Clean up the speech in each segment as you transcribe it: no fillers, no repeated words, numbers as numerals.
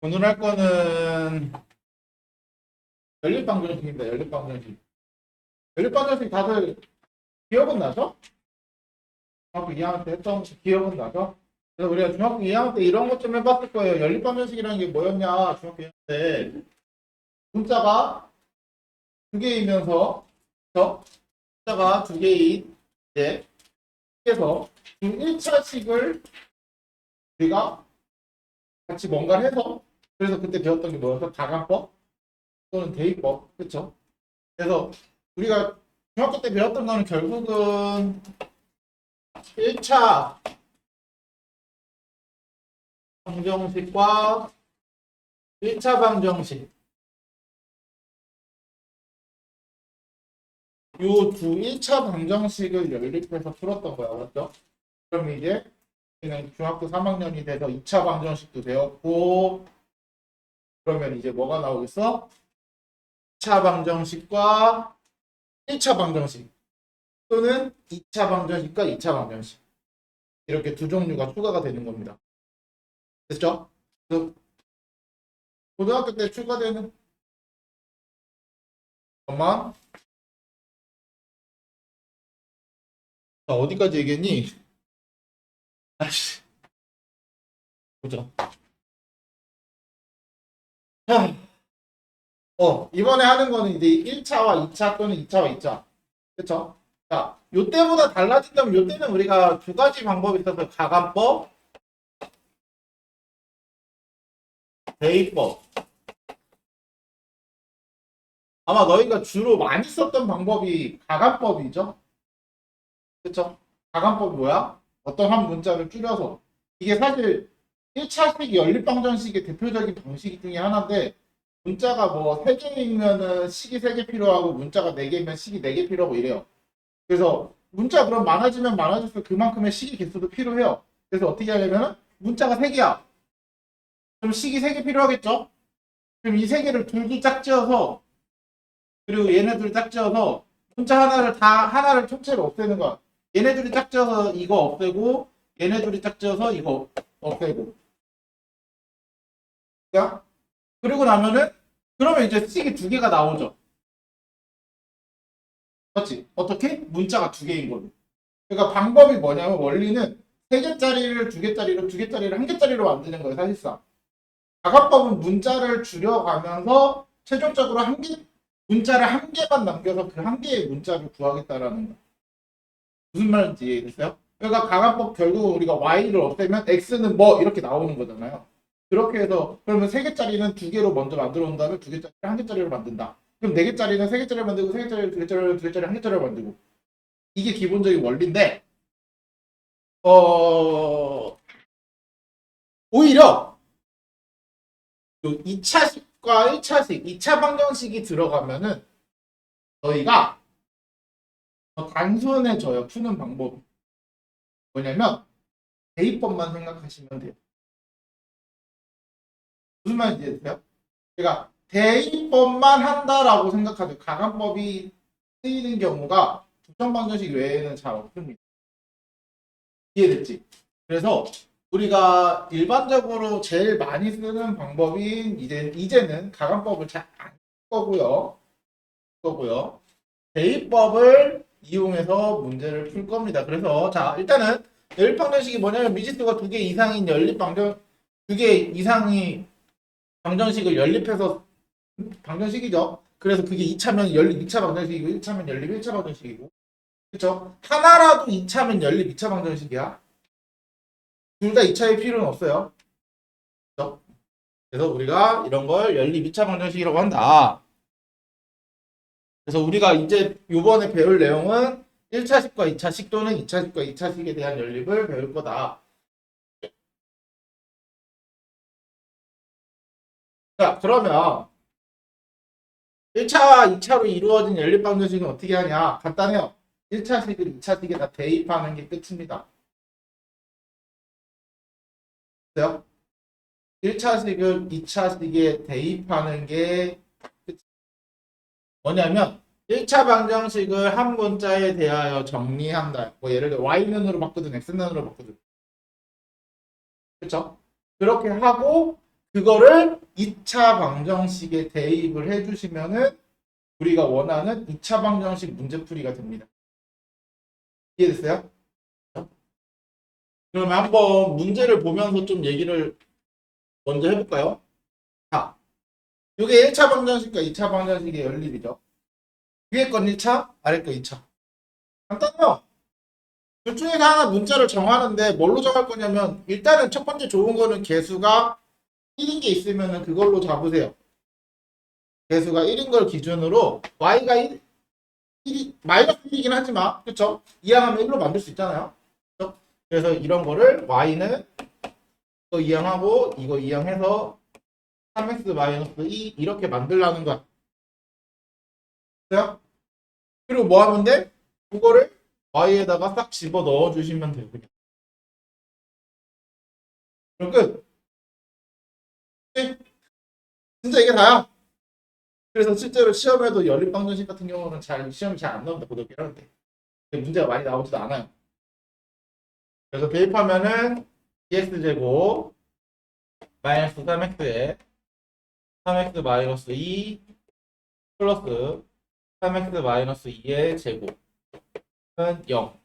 오늘 할 거는 연립방정식입니다. 연립방정식. 연립방정식 다들 기억은 나죠? 중학교 2학년 때 했던 기억은 나죠? 그래서 우리가 중학교 2학년 때 이런 것 좀 해봤을 거예요. 연립방정식이라는 게 뭐였냐? 중학교 2학년 때 문자가 두 개이면서 그죠? 문자가 두 개인 이제 그래서 1차식을 우리가 같이 뭔가를 해서 그래서 그때 배웠던 게 뭐였어? 다간법 또는 대입법 그렇죠? 그래서 우리가 중학교 때 배웠던 거는 결국은 1차 방정식과 1차 방정식 요 두 1차 방정식을 연립해서 풀었던 거야. 맞죠? 그럼 이제 우리는 중학교 3학년이 돼서 2차 방정식도 배웠고 그러면 이제 뭐가 나오겠어? 2차 방정식과 1차 방정식 또는 2차 방정식과 2차 방정식 이렇게 두 종류가 추가가 되는 겁니다. 됐죠? 그래서 고등학교 때 추가되는 것만 자, 어디까지 얘기했니? 아씨 보자. 하, 이번에 하는 거는 이제 1차와 2차 또는 2차와 2차 그쵸? 자, 요 때보다 달라진다면 요 때는 우리가 두 가지 방법이 있어서 가간법, 대입법 아마 너희가 주로 많이 썼던 방법이 가간법이죠? 그쵸? 가간법이 뭐야? 어떤 한 문자를 줄여서 이게 사실 1차식 연립방정식의 대표적인 방식 중에 하나인데 문자가 뭐 3개이면은 식이 3개 필요하고 문자가 4개면 식이 4개 필요하고 이래요. 그래서 문자 그럼 많아지면 많아질수록 그만큼의 식이 개수도 필요해요. 그래서 어떻게 하냐면은 문자가 3개야. 그럼 식이 3개 필요하겠죠? 그럼 이 3개를 둘둘 짝지어서 그리고 얘네들 짝지어서 문자 하나를 통째로 없애는 거야. 얘네들이 짝지어서 이거 없애고 얘네들이 짝지어서 이거 없애고. 야? 그리고 나면은 그러면 이제 식이 2개가 나오죠. 맞지? 어떻게? 문자가 2개인 걸로. 그러니까 방법이 뭐냐면 원리는 3개짜리를 2개짜리로 2개짜리를 1개짜리로 만드는 거예요. 사실상. 가간법은 문자를 줄여가면서 최종적으로 문자를 1개만 남겨서 그 1개의 문자를 구하겠다라는 거. 무슨 말인지 이해됐어요? 그러니까 가간법 결국 우리가 y를 없애면 x는 뭐 이렇게 나오는 거잖아요. 그렇게 해서 그러면 3개짜리는 2개로 먼저 만들어 온 다음에 2개짜리를 1개짜리로 만든다. 그럼 4개짜리는 3개짜리를 만들고 3개짜리를 2개짜리를 2개짜리 1개짜리로 만들고 이게 기본적인 원리인데 오히려 2차식과 1차식, 2차 방정식이 들어가면은 저희가 더 단순해져요. 푸는 방법이. 뭐냐면 대입법만 생각하시면 돼요. 무슨 말인지 이해되세요? 그러니까 대입법만 한다라고 생각하죠. 가간법이 쓰이는 경우가 부정 방정식 외에는 잘 없습니다. 이해됐지? 그래서 우리가 일반적으로 제일 많이 쓰는 방법인 이제는 가간법을 잘 안 거고요. 대입법을 이용해서 문제를 풀 겁니다. 그래서 자 일단은 연립방정식이 뭐냐면 미지수가 2개 이상인 연립방정 2개 이상이 방정식을 연립해서 방정식이죠. 그래서 그게 2차면 연립 2차 방정식이고 1차면 연립 1차 방정식이고 그렇죠? 하나라도 2차면 연립 2차 방정식이야. 둘 다 2차의 필요는 없어요. 그렇죠? 그래서 우리가 이런 걸 연립 2차 방정식이라고 한다. 그래서 우리가 이제 요번에 배울 내용은 1차식과 2차식 또는 2차식과 2차식에 대한 연립을 배울 거다. 자, 그러면 1차와 2차로 이루어진 연립 방정식은 어떻게 하냐? 간단해요. 1차식을 2차식에다 대입하는 게 끝입니다. 그래요? 1차식을 2차식에 대입하는 게 뭐냐면 1차 방정식을 한 문자에 대하여 정리한다. 뭐 예를 들어 y는으로 바꾸든 x는으로 바꾸든. 그렇죠? 그렇게 하고 그거를 2차 방정식에 대입을 해주시면은 우리가 원하는 2차 방정식 문제풀이가 됩니다. 이해됐어요? 그러면 한번 문제를 보면서 좀 얘기를 먼저 해볼까요? 자, 이게 1차 방정식과 2차 방정식의 연립이죠. 위에 건 1차, 아래 거 2차. 간단해요. 둘 중에서 하나 문자를 정하는데 뭘로 정할 거냐면 일단은 첫 번째 좋은 거는 개수가 1인 게 있으면 그걸로 잡으세요. 개수가 1인 걸 기준으로 y가 1이 마이너스 1이긴 하지만 그렇죠? 이항하면 1로 만들 수 있잖아요. 그렇죠? 그래서 이런 거를 y는 이거 이항하고 이거 이항해서 3x 마이너스 2 이렇게 만들라는 거야. 됐어요? 그리고 뭐 하면 돼? 그거를 y에다가 싹 집어 넣어 주시면 돼요. 그냥. 그럼 끝. 네? 진짜 이게 다야. 그래서 실제로 시험에도 연립방정식 같은 경우는 시험이 잘 안 나온다 고등학교 하는데 문제가 많이 나오지도 않아요. 그래서 대입하면은 dx제곱 마이너스 3x에 3x 마이너스 2 플러스 3x 마이너스 2의 제곱은 0.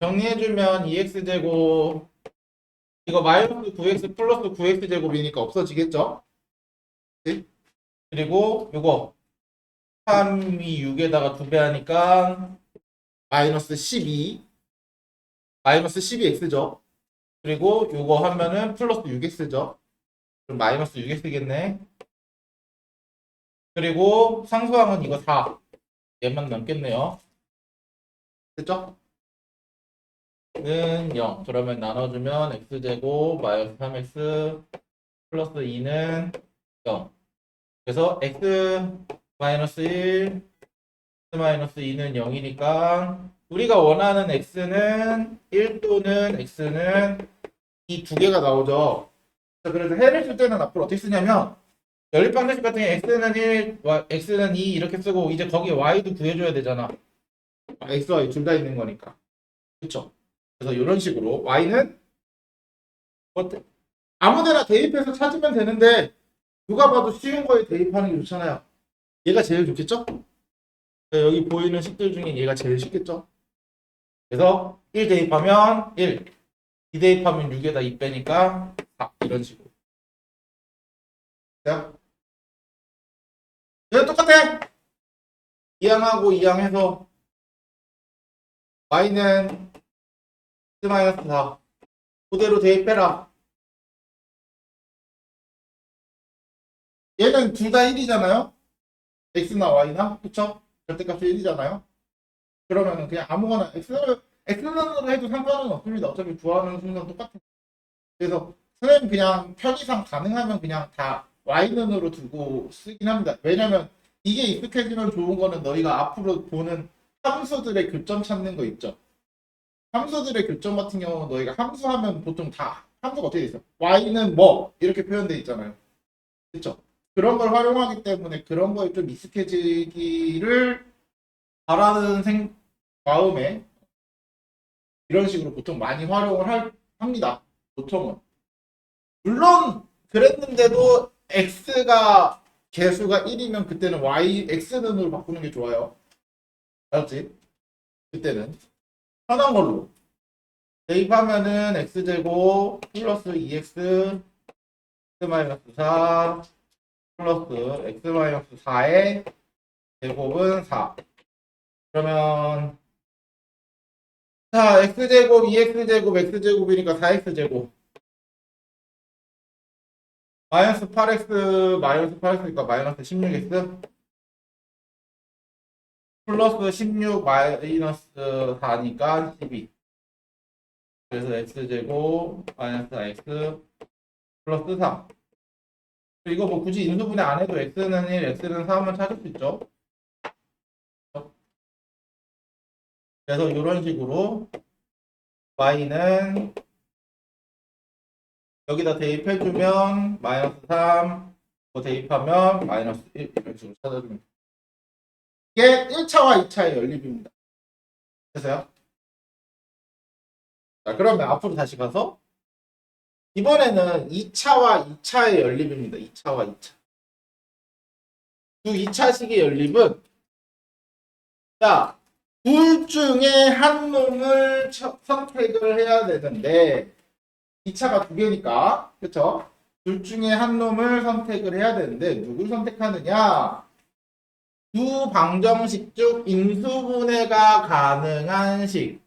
정리해주면 2x제곱 이거 마이너스 9x 플러스 9x 제곱이니까 없어지겠죠? 그치? 그리고 이거 3이 6에다가 2배 하니까 마이너스 12 마이너스 12x죠. 그리고 이거 하면은 플러스 6x죠. 그럼 마이너스 6x겠네. 그리고 상수항은 이거 4. 얘만 남겠네요. 됐죠? 는 0. 그러면 나눠주면 x제곱 마이너스 3x 플러스 2는 0. 그래서 x 마이너스 1, x 마이너스 2는 0이니까 우리가 원하는 x는 1 또는 x는 이 두 개가 나오죠. 그래서 해를 쓸 때는 앞으로 어떻게 쓰냐면 연립방정식 같은 경우에 x는 1, x는 2 이렇게 쓰고 이제 거기에 y도 구해줘야 되잖아. x, y 둘 다 있는 거니까. 그쵸? 그래서 이런 식으로 y는 어때? 아무데나 대입해서 찾으면 되는데 누가 봐도 쉬운 거에 대입하는 게 좋잖아요. 얘가 제일 좋겠죠? 여기 보이는 식들 중에 얘가 제일 쉽겠죠? 그래서 1 대입하면 1, 2 대입하면 6에다 2 빼니까 4 이런 식으로. 자, 얘는 똑같아. 이항하고 이항해서 y는 x-4 그대로 대입해라. 얘는 둘 다 1이잖아요. x나 y나 그쵸? 절대값이 1이잖아요. 그러면은 그냥 아무거나 x는으로 해도 상관은 없습니다. 어차피 구하는 순간 똑같아요. 그래서 선생님 그냥 편의상 가능하면 그냥 다 y는으로 두고 쓰긴 합니다. 왜냐면 이게 익숙해지면 좋은 거는 너희가 앞으로 보는 함수들의 교점 찾는 거 있죠. 함수들의 교점 같은 경우는 너희가 함수하면 보통 다 함수가 어떻게 돼 있어? y는 뭐 이렇게 표현되어 있잖아요. 그렇죠? 그런 걸 활용하기 때문에 그런 거에 좀 익숙해지기를 바라는 마음에 이런 식으로 보통 많이 활용을 합니다. 보통은. 물론 그랬는데도 x가 개수가 1이면 그때는 x는으로 바꾸는 게 좋아요. 알았지? 그때는 편한 걸로 대입하면은 x제곱 플러스 2x x-4 플러스 x-4의 제곱은 4. 그러면 자 x제곱 2x제곱 x제곱이니까 4x제곱 마이너스 8x 마이너스 8x니까 마이너스 16x 플러스 16 마이너스 4니까 12. 그래서 x제곱 마이너스 x 플러스 3. 이거 뭐 굳이 인수분해 안 해도 x는 1, x는 4만 찾을 수 있죠. 그래서 이런 식으로 y는 여기다 대입해주면 마이너스 3, 대입하면 마이너스 1 이런 식으로 찾아주면 돼요. 이게 1차와 2차의 연립입니다. 됐어요? 자, 그러면 앞으로 다시 가서 이번에는 2차와 2차의 연립입니다. 2차와 2차. 두 2차식의 연립은 자, 둘 중에 한 놈을 선택을 해야 되는데 2차가 두 개니까 그쵸? 둘 중에 한 놈을 선택을 해야 되는데 누굴 선택하느냐? 두 방정식 중 인수분해가 가능한 식.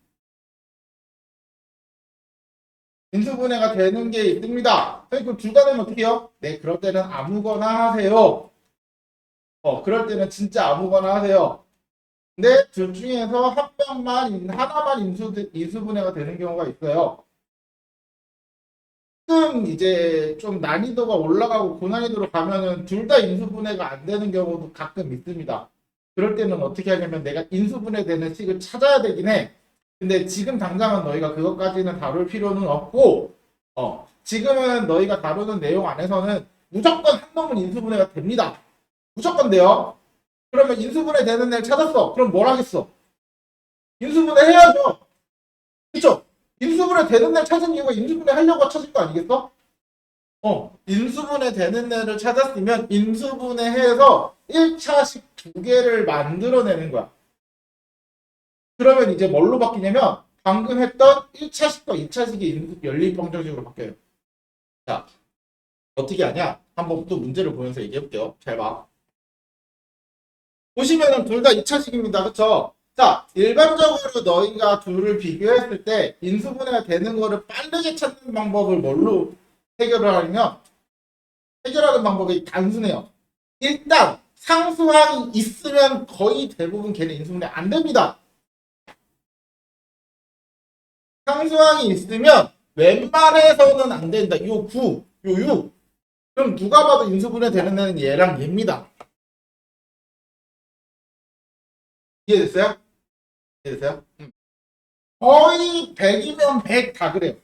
인수분해가 되는 게 있습니다. 선생님 그럼 둘 다 되면 어떻게 해요? 네, 그럴 때는 아무거나 하세요. 그럴 때는 진짜 아무거나 하세요. 근데 둘 중에서 하나만 인수분해가 되는 경우가 있어요. 가끔 이제 좀 난이도가 올라가고 고난이도로 가면은 둘 다 인수분해가 안 되는 경우도 가끔 있습니다. 그럴 때는 어떻게 하냐면 내가 인수분해 되는 식을 찾아야 되긴 해. 근데 지금 당장은 너희가 그것까지는 다룰 필요는 없고, 지금은 너희가 다루는 내용 안에서는 무조건 한 놈은 인수분해가 됩니다. 무조건 돼요. 그러면 인수분해 되는 애를 찾았어. 그럼 뭘 하겠어? 인수분해 해야죠. 그쵸? 인수분해 되는 애 찾은 이유가 인수분해 하려고 찾은 거 아니겠어? 인수분해 되는 애를 찾았으면 인수분해해서 1차식 두 개를 만들어내는 거야. 그러면 이제 뭘로 바뀌냐면 방금 했던 1차식과 2차식의 연립방정식으로 바뀌어요. 자, 어떻게 하냐? 한번 또 문제를 보면서 얘기해볼게요. 잘 봐. 보시면은 둘 다 2차식입니다. 그쵸? 자, 일반적으로 너희가 둘을 비교했을 때 인수분해가 되는 거를 빠르게 찾는 방법을 뭘로 해결을 하냐면 해결하는 방법이 단순해요. 일단 상수항이 있으면 거의 대부분 걔는 인수분해 안 됩니다. 상수항이 있으면 웬만해서는 안 된다. 요 9, 요 6. 그럼 누가 봐도 인수분해 되는 애는 얘랑 얘입니다. 이해됐어요? 이해됐어요? 거의 100이면 100 다 그래요.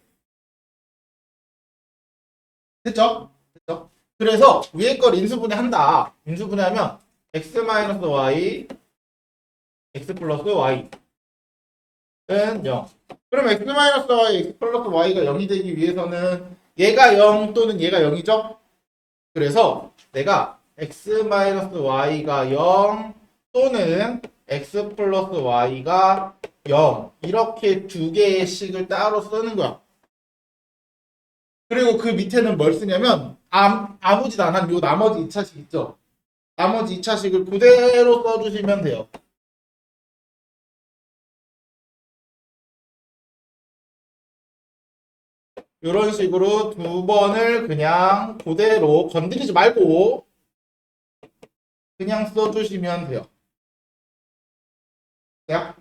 됐죠? 됐죠? 그래서 위에 걸 인수분해 한다. 인수분해 하면 x-y, x 플러스 y는 0. 그럼 x-y, x 플러스 y가 0이 되기 위해서는 얘가 0 또는 얘가 0이죠? 그래서 내가 x-y가 0 또는 x 플러스 y가 0 이렇게 두 개의 식을 따로 쓰는 거야. 그리고 그 밑에는 뭘 쓰냐면 아무 짓 안 한 요 나머지 2차식 있죠? 나머지 2차식을 그대로 써주시면 돼요. 이런 식으로 두 번을 그냥 그대로 건드리지 말고 그냥 써주시면 돼요. 야?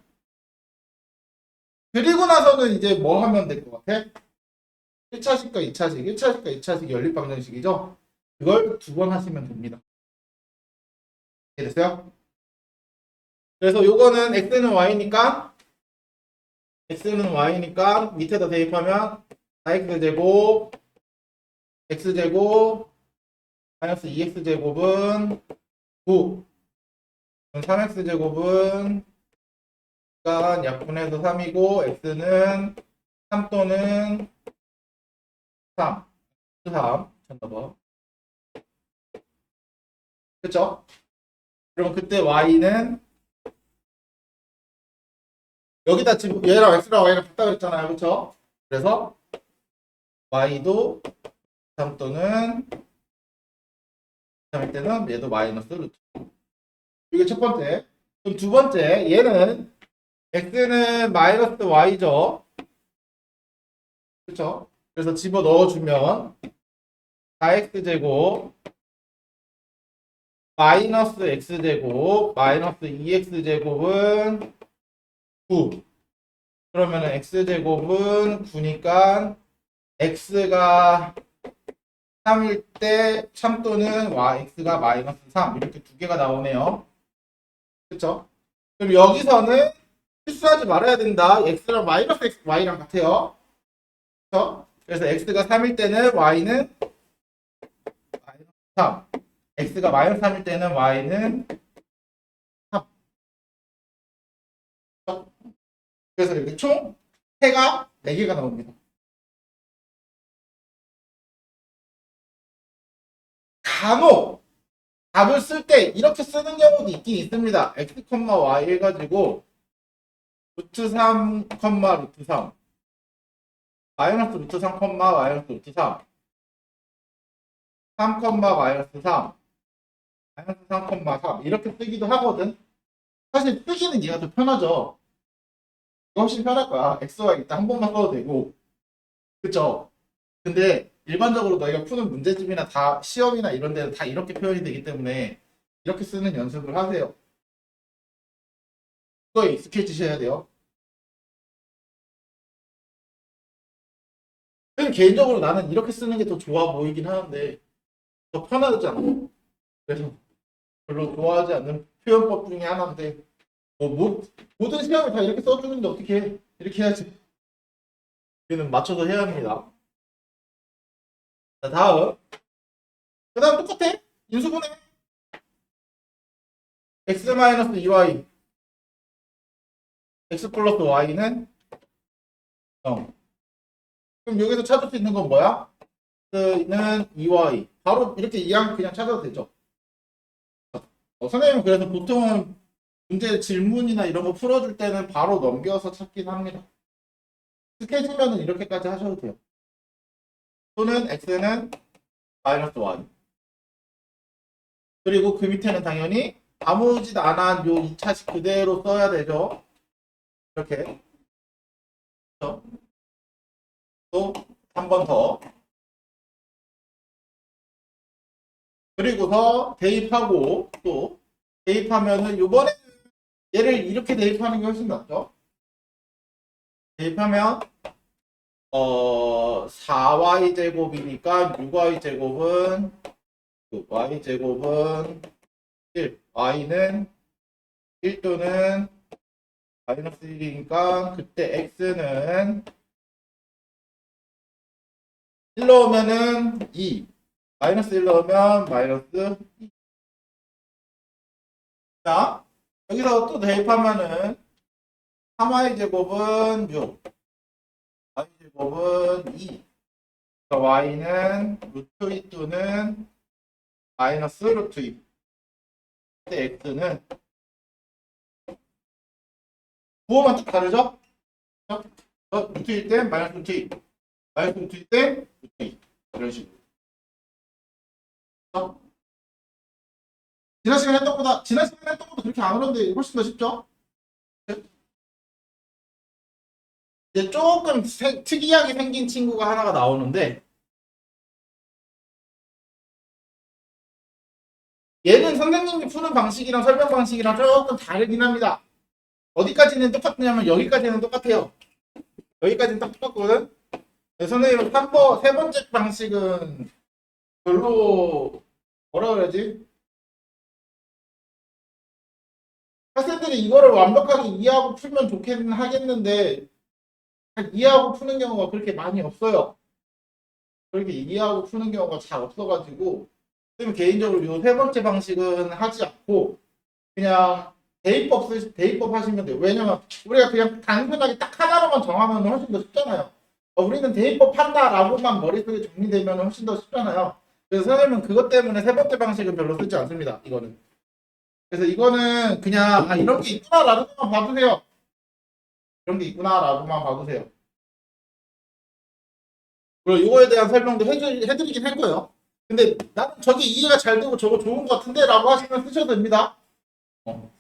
그리고 나서는 이제 뭐 하면 될 것 같아? 1차식과 2차식, 1차식과 2차식 연립방정식이죠? 그걸 두 번 하시면 됩니다. 이해됐어요? 그래서 요거는 x는 밑에다 대입하면 4x제곱 x제곱 마이너스 2x제곱은 9 3x제곱은 약분해서 3이고 x는 3 또는 3 잠깐만 그쵸? 그러면 그때 y는 여기다 지금 얘랑 x랑 y랑 같다 그랬잖아요 그쵸? 그래서 y도 3 또는 3일 때는 얘도 마이너스 루트 이게 첫 번째. 그럼 두 번째 얘는 x는 마이너스 y죠. 그렇죠? 그래서 집어 넣어주면 4x제곱 마이너스 x제곱 마이너스 2x제곱은 9. 그러면 x제곱은 9니까 x가 3일 때 3 또는 x가 마이너스 3 이렇게 두 개가 나오네요. 그렇죠? 그럼 여기서는 실수하지 말아야 된다. x랑 마이너스 x, y랑 같아요. 그렇죠? 그래서 x가 3일 때는 y는 마이너스 3. x가 마이너스 3일 때는 y는 3. 그래서 이렇게 총 해가 4개가 나옵니다. 간혹 답을 쓸 때 이렇게 쓰는 경우도 있긴 있습니다. x, y 해가지고 루트 3, 루트 3 마이너스 루트 3, 마이너스 루트 3 3, 마이너스 3 마이너스 3, 3 이렇게 쓰기도 하거든. 사실 쓰기는 얘가 더 편하죠. 이거 훨씬 편할 거야. x, y 일단 한 번만 써도 되고, 그쵸? 근데 일반적으로 너희가 푸는 문제집이나 다 시험이나 이런 데는 다 이렇게 표현이 되기 때문에 이렇게 쓰는 연습을 하세요. 그거에 익숙해지셔야 돼요. 근데 개인적으로 나는 이렇게 쓰는 게 더 좋아 보이긴 하는데 더 편하잖아. 그래서 별로 좋아하지 않는 표현법 중에 하나인데 모든 시험을 다 이렇게 써주는데 어떻게 해? 이렇게 해야지. 우리는 맞춰서 해야 합니다. 자, 다음. 그 다음 똑같아. 인수분해. x-2y x 플러스 y는 0. 그럼 여기서 찾을 수 있는 건 뭐야? x는 2y. 바로 이렇게 이항 그냥 찾아도 되죠. 선생님은 그래서 보통은 문제 질문이나 이런 거 풀어줄 때는 바로 넘겨서 찾긴 합니다. 스케줄면은 이렇게까지 하셔도 돼요. 또는 x는 마이너스 y. 그리고 그 밑에는 당연히 아무 짓 안 한 요 2차식 그대로 써야 되죠. 이렇게. 또 한 번 더. 그리고서 대입하고 또 대입하면은 요번에 얘를 이렇게 대입하는 게 훨씬 낫죠. 대입하면 4y 제곱이니까 6y 제곱은 y 제곱은 1, y는 1 또는 마이너스 1이니까 그때 x는 1 넣으면은 2, 마이너스 1 넣으면 마이너스 2. 자, 여기서 또 대입하면은 3y 제곱은 6, y 제곱은 2. y는 루트 2 또는 마이너스 루트 2. 그때 x는 부호만 딱 다르죠? 루트일 땐 마이너스 루트 2, 마이너스 루트일 땐 루트 2. 이런 식으로. 지난 시간에 했던 것도 그렇게 안 어려운데 훨씬 더 쉽죠? 이제 조금 특이하게 생긴 친구가 하나가 나오는데 얘는 선생님이 푸는 방식이랑 설명 방식이랑 조금 다르긴 합니다. 어디까지는 똑같냐면 여기까지는 똑같아요. 여기까지는 딱 똑같거든. 선생님은 세 번째 방식은 별로 뭐라 그래야지? 학생들이 이거를 완벽하게 이해하고 풀면 좋긴 하겠는데 이해하고 푸는 경우가 그렇게 많이 없어요. 그렇게 이해하고 푸는 경우가 잘 없어가지고 선생님 개인적으로 이 세 번째 방식은 하지 않고 그냥 대입법 하시면 돼요. 왜냐면 우리가 그냥 단순하게 딱 하나로만 정하면 훨씬 더 쉽잖아요. 우리는 대입법 한다라고만 머릿속에 정리되면 훨씬 더 쉽잖아요. 그래서 선생님은 그것 때문에 세 번째 방식은 별로 쓰지 않습니다. 이거는. 그래서 이거는 그냥 이런 게 있구나라고만 봐주세요. 이런 게 있구나라고만 봐주세요. 그리고 이거에 대한 설명도 해드리긴 할 거예요. 근데 나는 저게 이해가 잘 되고 저거 좋은 것 같은데 라고 하시면 쓰셔도 됩니다.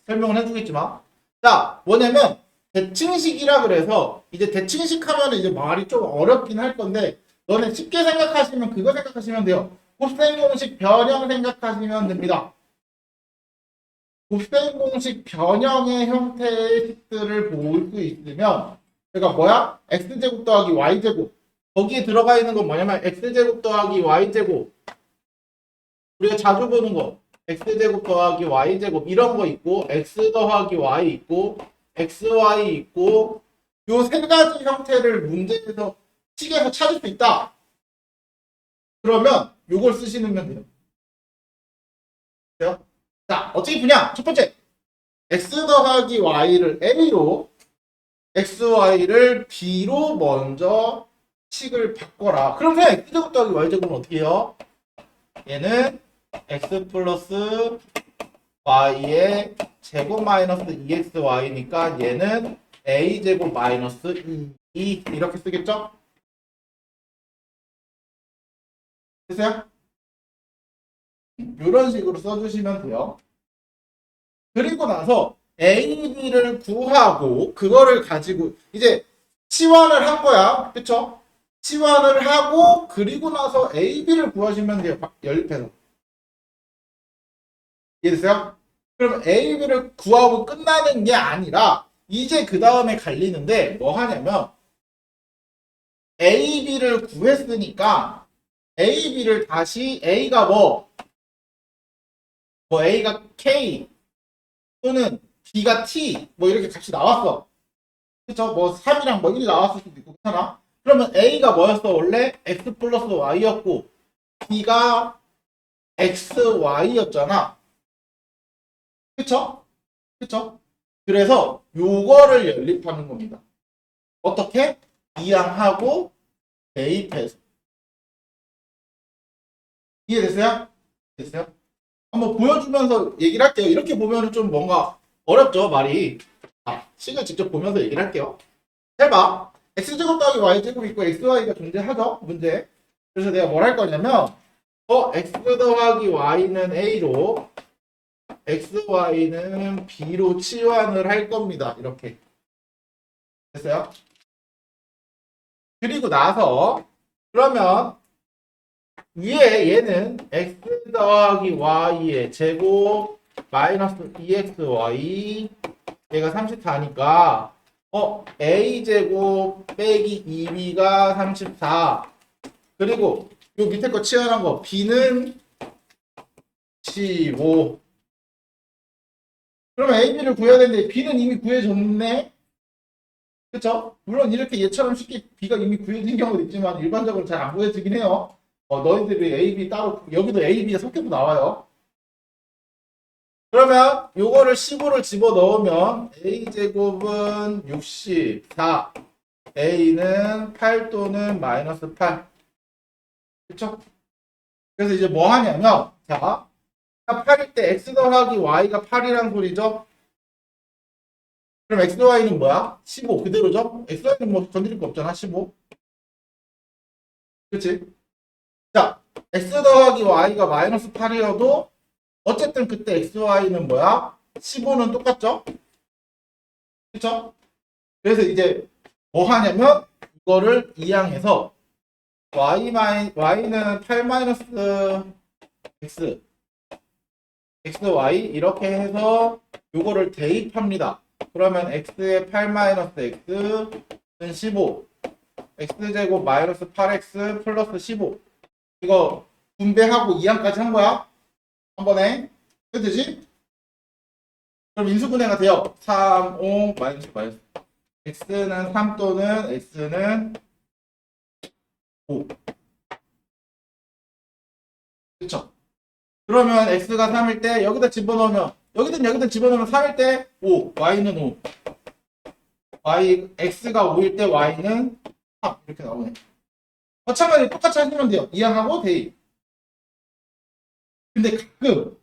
설명을 해주겠지만. 자, 뭐냐면 대칭식이라 그래서 이제 대칭식 하면 이제 말이 좀 어렵긴 할 건데 너네 쉽게 생각하시면 그거 생각하시면 돼요. 곱셈 공식 변형 생각하시면 됩니다. 곱셈 공식 변형의 형태의 식들을 볼 수 있으면 그러니까 뭐야? x제곱 더하기 y제곱 거기에 들어가 있는 건 뭐냐면 x제곱 더하기 y제곱 우리가 자주 보는 거 x제곱 더하기 y제곱 이런 거 있고 x 더하기 y 있고 xy 있고 요 세 가지 형태를 문제에서 식에서 찾을 수 있다. 그러면 요걸 쓰시면 돼요. 자, 어떻게 푸냐? 첫 번째 x 더하기 y를 a로 xy를 b로 먼저 식을 바꿔라. 그럼 그냥 x제곱 더하기 y제곱은 어떻게 해요? 얘는 x 플러스 y의 제곱 마이너스 2xy니까 얘는 a제곱 마이너스 2 이렇게 쓰겠죠? 됐어요? 이런 식으로 써주시면 돼요. 그리고 나서 A, B를 구하고 그거를 가지고 이제 치환을 한 거야. 그쵸? 치환을 하고 그리고 나서 A, B를 구하시면 돼요. 연립해서. 이해됐어요? 그럼 A, B를 구하고 끝나는 게 아니라 이제 그 다음에 갈리는데 뭐 하냐면 A, B를 구했으니까 A, B를 다시 A가 뭐 A가 K 또는 B가 T 뭐 이렇게 값이 나왔어. 그쵸? 뭐 3이랑 뭐 1 나왔을 수도 있고 괜찮아? 그러면 A가 뭐였어? 원래 X 플러스 Y였고 B가 XY였잖아. 그쵸? 그쵸? 그래서 요거를 연립하는 겁니다. 어떻게? 이항하고 대입해서. 이해됐어요? 됐어요? 한번 보여주면서 얘기를 할게요. 이렇게 보면은 좀 뭔가 어렵죠, 말이. 식을 직접 보면서 얘기를 할게요. 해봐. x제곱 더하기 y제곱 있고 xy가 존재하죠, 문제. 그래서 내가 뭘 할 거냐면 x 더하기 y는 a로 xy는 b로 치환을 할 겁니다. 이렇게. 됐어요? 그리고 나서 그러면 위에 얘는 x 더하기 y의 제곱 마이너스 2xy 얘가 34니까 a제곱 빼기 2b가 34 그리고 요 밑에 거 치환한 거 b는 15 그러면 ab를 구해야 되는데 b는 이미 구해졌네. 그쵸? 물론 이렇게 얘처럼 쉽게 b가 이미 구해진 경우도 있지만 일반적으로 잘 안 구해지긴 해요. 너희들이 A, B 따로 여기도 A, B가 섞여서 나와요. 그러면 요거를 15를 집어넣으면 A제곱은 64 A는 8 또는 마이너스 8 그쵸? 그래서 이제 뭐 하냐면 자 8일 때 X 더하기 Y가 8이란 소리죠? 그럼 X, Y는 뭐야? 15 그대로죠? X, Y는 뭐 건드릴 거 없잖아 15 그치? 자 X 더하기 Y가 마이너스 8이어도 어쨌든 그때 XY는 뭐야? 15는 똑같죠? 그쵸? 그래서 이제 뭐 하냐면 이거를 이항해서 Y는 8 마이너스 X XY 이렇게 해서 요거를 대입합니다. 그러면 X의 8 마이너스 X는 15 X제곱 마이너스 8X 플러스 15 이거 분배하고 이항까지 한 거야? 한 번에 되지? 그럼 인수분해가 돼요. 3, 5, 마이너스 x는 3 또는 x는 5 그쵸? 그러면 x가 3일 때 여기다 집어넣으면 여기든 집어넣으면 3일 때 5 y는 5 x가 5일 때 y는 3 이렇게 나오네. 마찬가지로 똑같이 하시면 돼요. 이항하고 대입. 근데 가끔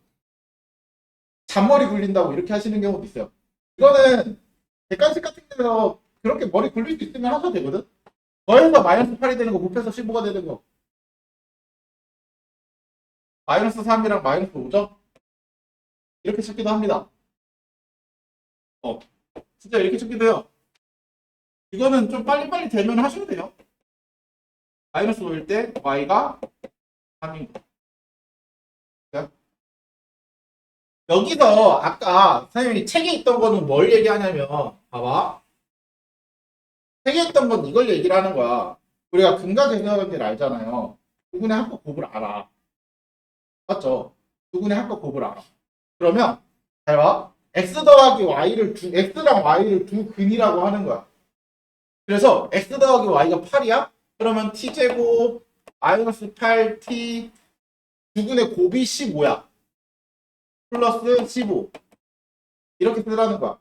잔머리 굴린다고 이렇게 하시는 경우도 있어요. 이거는 객관식 같은 데서 그렇게 머리 굴릴 수 있으면 하셔도 되거든. 더해서 마이너스 8이 되는 거 곱해서 15가 되는 거 마이너스 3이랑 마이너스 5죠? 이렇게 찾기도 합니다. 진짜 이렇게 찾기도 해요. 이거는 좀 빨리빨리 되면 하셔도 돼요. 마이너스 5일 때 y가 3인 거. 여기서 아까 선생님이 책에 있던 거는 뭘 얘기하냐면 봐봐. 책에 있던 건 이걸 얘기를 하는 거야. 우리가 근과계수관계를 알잖아요. 두 분의 합과 곱을 알아. 맞죠? 두 분의 합과 곱을 알아. 그러면 잘 봐. x 더하기 y를 x랑 y를 두 근이라고 하는 거야. 그래서 x 더하기 y가 8이야? 그러면 t제곱 마이너스 8t 두 근의 곱이 15야. 플러스 15 이렇게 쓰라는 거야.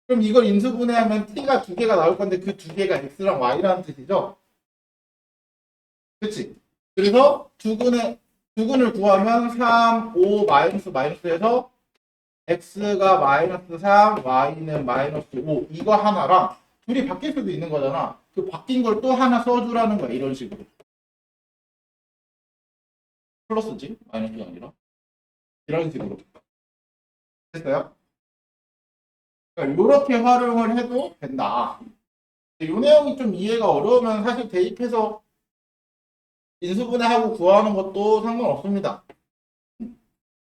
그럼 이걸 인수분해하면 t가 두 개가 나올 건데 그 두 개가 x랑 y라는 뜻이죠. 그치? 그래서 두 근의 두근을 구하면 3, 5, 마이너스에서 x가 마이너스 3, y는 마이너스 5 이거 하나랑 둘이 바뀔 수도 있는 거잖아. 그 바뀐 걸 또 하나 써주라는 거야. 이런 식으로. 플러스지? 마이너스가 아니라. 이런 식으로. 됐어요? 그러니까 이렇게 활용을 해도 된다. 이 내용이 좀 이해가 어려우면 사실 대입해서 인수분해하고 구하는 것도 상관없습니다.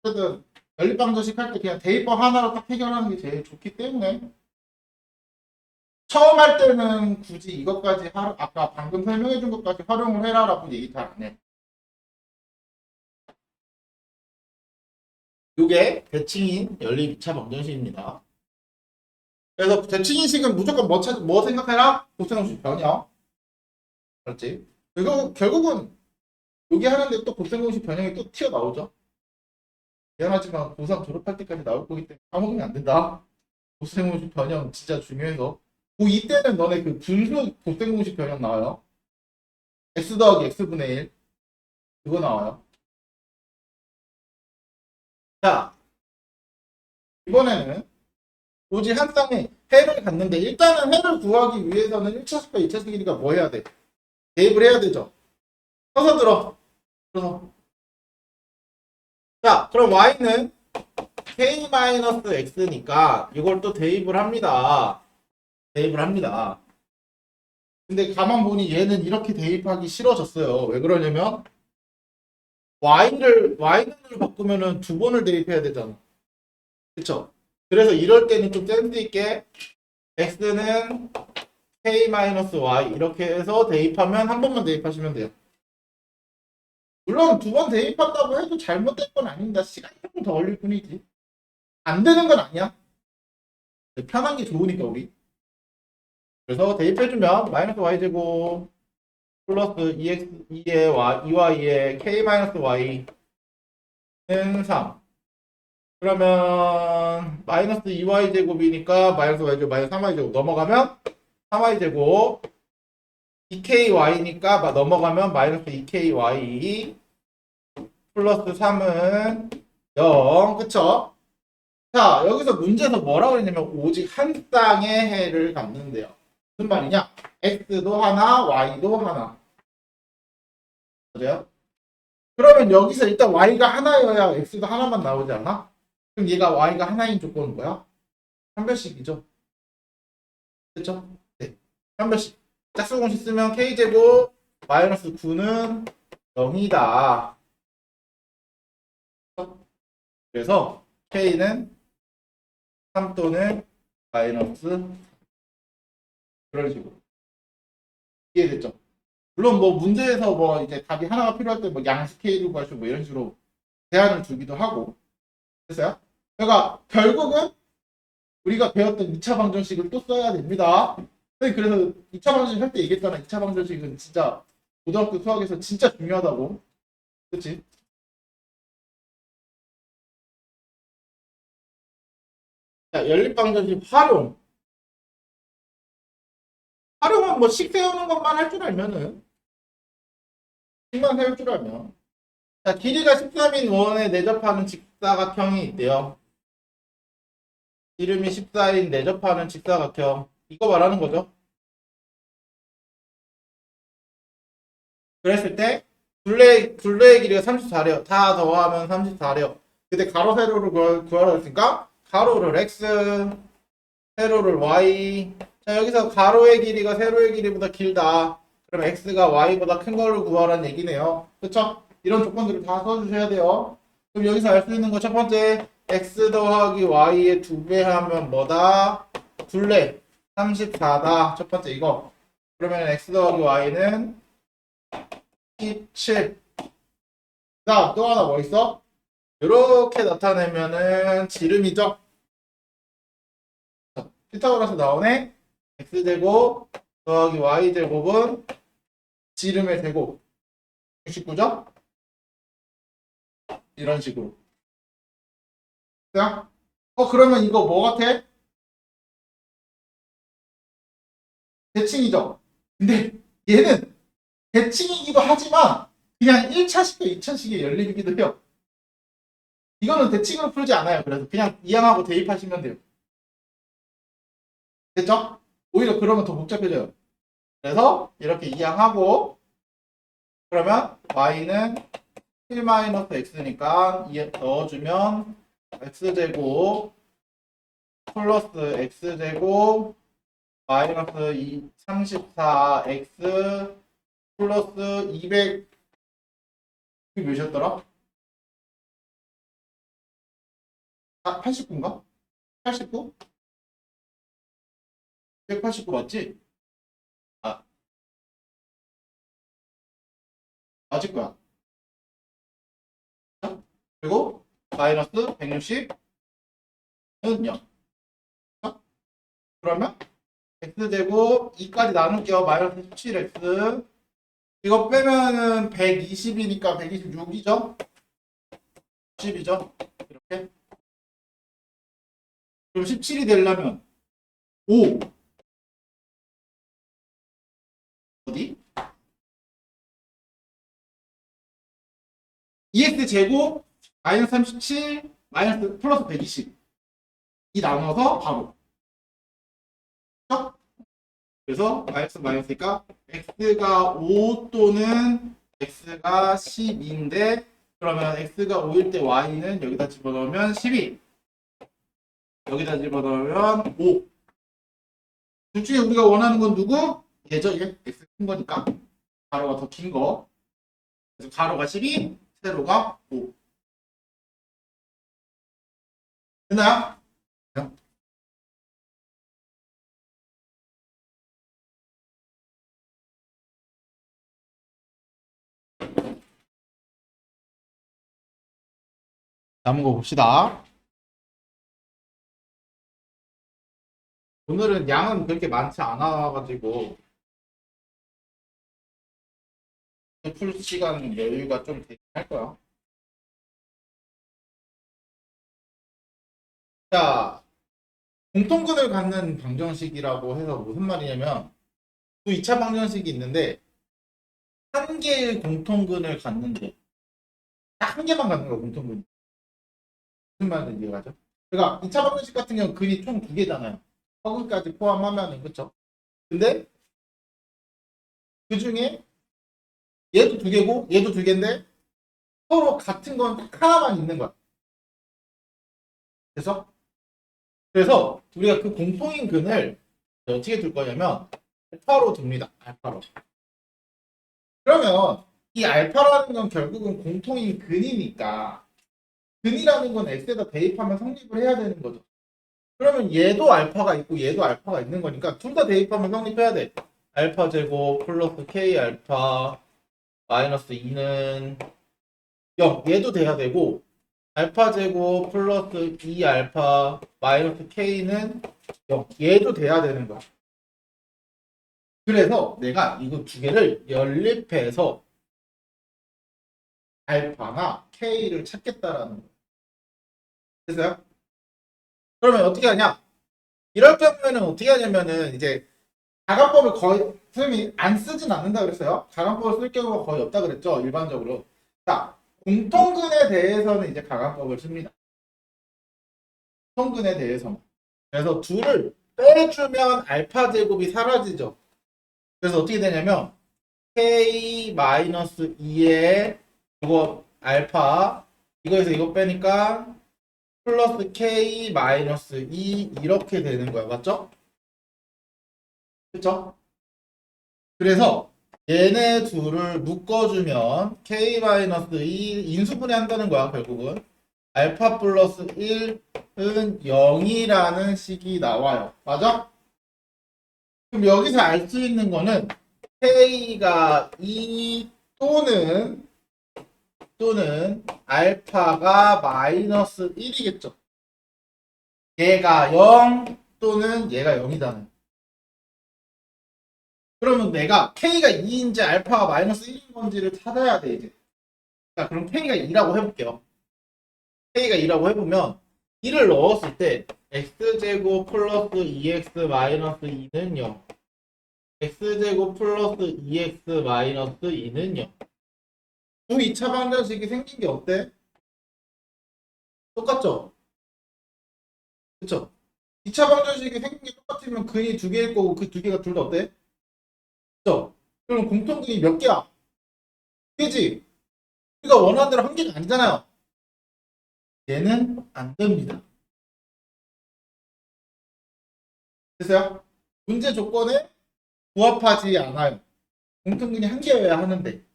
어쨌든 연립방정식 할 때 그냥 대입법 하나로 딱 해결하는 게 제일 좋기 때문에 처음 할 때는 굳이 이것까지 아까 방금 설명해 준 것까지 활용을 해라라고 얘기 잘 안 해. 이게 대칭인 연립 2차 방정식입니다. 그래서 대칭인식은 무조건 뭐 생각해라? 고생공식 변형. 그렇지? 그리고 결국은 여기 하는데 또 고생공식 변형이 또 튀어나오죠. 미안하지만 고3 졸업할 때까지 나올 거기 때문에 까먹으면 안 된다. 고생공식 변형 진짜 중요해서. 고2 때는 너네 그 분수 고생공식 변형 나와요. x 더하기 x분의 1 그거 나와요. 자, 이번에는 오직 한 쌍의 해를 갖는데 일단은 해를 구하기 위해서는 1차식과 2차식이니까 뭐 해야 돼? 대입을 해야 되죠. 서서 들어. 그래서 자, 그럼 y는 k-x니까 이걸 또 대입을 합니다. 대입을 합니다. 근데 가만 보니 얘는 이렇게 대입하기 싫어졌어요. 왜 그러냐면 y는으로 바꾸면은 두 번을 대입해야 되잖아. 그쵸? 그래서 이럴 때는 좀 센스 있게 x는 k-y 이렇게 해서 대입하면 한 번만 대입하시면 돼요. 물론 두 번 대입한다고 해도 잘못된 건 아닙니다. 시간이 조금 더 걸릴 뿐이지. 안 되는 건 아니야. 편한 게 좋으니까 우리. 그래서 대입해주면 마이너스 y제곱 플러스 2x 2의 y 2y의 k-y는 3. 그러면 마이너스 2y제곱이니까 마이너스 y제곱 마이너스 3y제곱 넘어가면 3y제곱 2ky니까 넘어가면 마이너스 2ky 플러스 3은 0. 그쵸? 자, 여기서 문제에서 뭐라고 했냐면 오직 한 쌍의 해를 갖는데요. 무슨 말이냐? x도 하나, y도 하나. 그래요? 그러면 여기서 일단 y가 하나여야 x도 하나만 나오지 않아? 그럼 얘가 y가 하나인 조건은 뭐야? 한별식이죠. 그쵸? 네. 한별식. 짝수공식 쓰면 k제곱 마이너스 9는 0이다. 그래서 k는 3 또는 마이너스 그런 식으로. 이해됐죠? 물론 뭐 문제에서 뭐 이제 답이 하나가 필요할 때 뭐 양스케일을 구하시고 뭐 이런 식으로 제한을 주기도 하고. 됐어요? 그러니까 결국은 우리가 배웠던 2차 방정식을 또 써야 됩니다. 그래서 2차 방정식 할 때 얘기했잖아. 2차 방정식은 진짜 고등학교 수학에서 진짜 중요하다고. 그치? 자, 연립방정식 활용은 뭐 식 세우는 것만 할 줄 알면은 식만 세울 줄 알면 자, 길이가 13인 원에 내접하는 직사각형이 있대요. 이름이 14인 내접하는 직사각형. 이거 말하는 거죠. 그랬을 때 둘레의 길이가 34래요. 다 더하면 34래요. 근데 가로 세로를 구하라고 했으니까 가로를 x, 세로를 y. 자, 여기서 가로의 길이가 세로의 길이보다 길다. 그럼 x가 y보다 큰 거를 구하라는 얘기네요. 그쵸? 이런 조건들을 다 써주셔야 돼요. 그럼 여기서 알 수 있는 거 첫 번째 x 더하기 y의 2배 하면 뭐다? 둘레 34다. 첫 번째 이거. 그러면 x 더하기 y는 17. 자, 또 하나 뭐 있어? 이렇게 나타내면은 지름이죠. 피타고라스 나오네. x제곱 더하기 y제곱은 지름의 제곱 69죠? 이런 식으로. 자, 그러면 이거 뭐 같아? 대칭이죠? 근데 얘는 대칭이기도 하지만 그냥 1차식과 2차식의 연립이기도 해요. 이거는 대칭으로 풀지 않아요. 그래서 그냥 이항하고 대입하시면 돼요. 됐죠? 오히려 그러면 더 복잡해져요. 그래서 이렇게 이항하고 그러면 y는 7-x니까 넣어주면 x제곱 플러스 x제곱 마이너스 34x 플러스 200 이게 몇이었더라? 89인가? 89? 189 맞지? 아, 맞을 거야. 그리고 마이너스 160은 0. 그러면 x제곱 2까지 나눌게요. 마이너스 17x 이거 빼면은 120이니까 126이죠? 10이죠? 이렇게. 그럼 17이 되려면 5 어디? 2x 제곱 마이너스 37 마이너스 플러스 120 이 나눠서 바로 그래서 마이너스니까 x가 5 또는 x가 12인데 그러면 x가 5일 때 y는 여기다 집어넣으면 12 여기다 집어넣으면 5 둘 중에 우리가 원하는 건 누구? 얘죠. 얘 x 큰 거니까 가로가 더 긴 거 그래서 가로가 12 세로가 5 됐나요? 남은 거 봅시다. 오늘은 양은 그렇게 많지 않아가지고 풀 시간 여유가 좀 되긴 할 거야. 자, 공통근을 갖는 방정식이라고 해서 무슨 말이냐면 또 2차 방정식이 있는데 한 개의 공통근을 갖는데 딱 한 개만 갖는 거야 공통근. 무슨 말인지 이해가죠? 그러니까 2차 방정식 같은 경우는 근이 총 두 개잖아요. 허근까지 포함하면은 그쵸? 근데 그 중에 얘도 두 개고 얘도 두 개인데 서로 같은 건 딱 하나만 있는 거야. 그래서 우리가 그 공통인 근을 어떻게 둘 거냐면 알파로 둡니다. 알파로. 그러면 이 알파라는 건 결국은 공통인 근이니까 근이라는 건 x에다 대입하면 성립을 해야 되는 거죠. 그러면 얘도 알파가 있고 얘도 알파가 있는 거니까 둘 다 대입하면 성립해야 돼. 알파 제곱 플러스 k 알파 마이너스 2는 0. 얘도 돼야 되고 알파 제곱 플러스 2 알파 마이너스 k는 0. 얘도 돼야 되는 거야. 그래서 내가 이거 두 개를 연립해서 알파나 k를 찾겠다라는 거예요. 됐어요? 그러면 어떻게 하냐? 이럴 경우에는 어떻게 하냐면은 이제 가간법을 거의 선생님이 안 쓰진 않는다 그랬어요. 가간법을 쓸 경우가 거의 없다 그랬죠. 일반적으로. 자, 공통근에 대해서는 이제 가간법을 씁니다. 공통근에 대해서는. 그래서 둘을 빼주면 알파 제곱이 사라지죠. 그래서 어떻게 되냐면 k-2에 이거 알파 이거에서 이거 빼니까 플러스 k-2 이렇게 되는 거야. 맞죠? 그쵸? 그래서 얘네 둘을 묶어주면 k-2 인수분해 한다는 거야. 결국은 알파 플러스 1은 0이라는 식이 나와요. 맞아? 그럼 여기서 알 수 있는 거는 k가 2 또는 알파가 마이너스 1이겠죠. 얘가 0 또는 얘가 0이다는. 그러면 내가 k가 2인지 알파가 마이너스 1인 건지를 찾아야 돼 이제. 자, 그럼 k가 2라고 해볼게요. k가 2라고 해보면 2를 넣었을 때 x제곱 플러스 2x 마이너스 2는 0. x제곱 플러스 2x 마이너스 2는 0. 부 2차 방정식이 생긴 게 어때? 똑같죠? 그쵸? 2차 방정식이 생긴 게 똑같으면 근이 두 개일 거고 그 두 개가 둘 다 어때? 그쵸? 그럼 공통근이 몇 개야? 그지? 우리가 원하는 대로 한 개가 아니잖아요. 얘는 안 됩니다. 됐어요? 문제 조건에 부합하지 않아요. 공통근이 한 개여야 하는데